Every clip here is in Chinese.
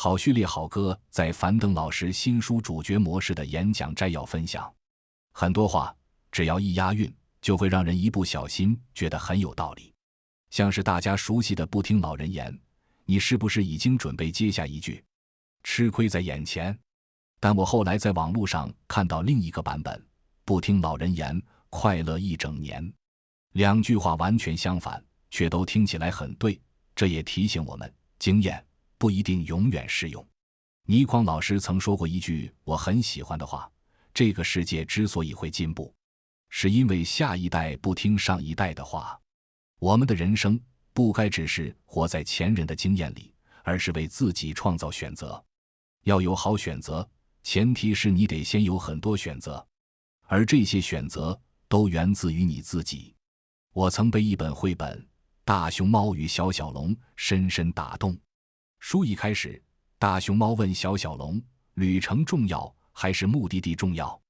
好序列好歌在樊登老师新书主角模式的演讲摘要分享。很多话只要一押韵，就会让人一不小心觉得很有道理。像是大家熟悉的不听老人言，你是不是已经准备接下一句吃亏在眼前？但我后来在网络上看到另一个版本，不听老人言，快乐一整年。两句话完全相反，却都听起来很对。这也提醒我们，经验不一定永远适用。倪匡老师曾说过一句我很喜欢的话，这个世界之所以会进步，是因为下一代不听上一代的话。我们的人生不该只是活在前人的经验里，而是为自己创造选择。要有好选择，前提是你得先有很多选择，而这些选择都源自于你自己。我曾被一本绘本《大熊猫与小小龙》深深打动。书一开始，大熊猫问小小龙，旅程重要还是目的地重要？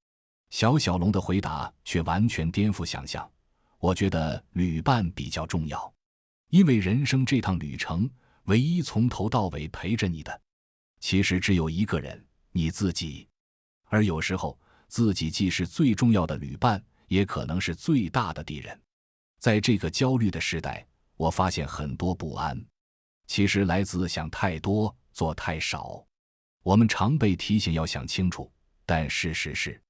小小龙的回答却完全颠覆想象，我觉得旅伴比较重要，因为人生这趟旅程，唯一从头到尾陪着你的，其实只有一个人，你自己。而有时候，自己既是最重要的旅伴，也可能是最大的敌人。在这个焦虑的时代，我发现很多不安，其实来自想太多，做太少。我们常被提醒要想清楚，但事实是，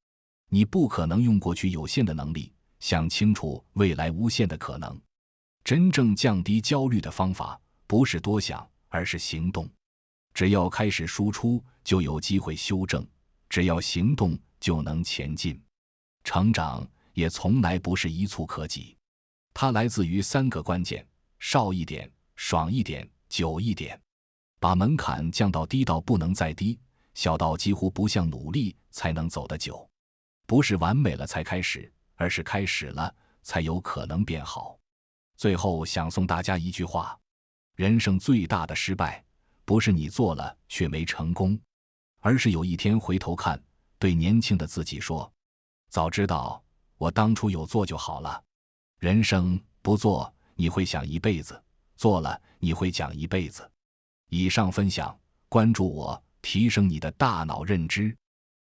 你不可能用过去有限的能力想清楚未来无限的可能。真正降低焦虑的方法，不是多想，而是行动。只要开始输出，就有机会修正；只要行动，就能前进。成长也从来不是一蹴可及，它来自于3个关键：少一点、爽一点、久一点。把门槛降到低到不能再低，小到几乎不像努力才能走得久。不是完美了才开始，而是开始了才有可能变好。最后想送大家一句话：人生最大的失败，不是你做了却没成功，而是有一天回头看，对年轻的自己说，早知道我当初有做就好了。人生不做你会想一辈子，做了你会讲一辈子。以上分享，关注我，提升你的大脑认知。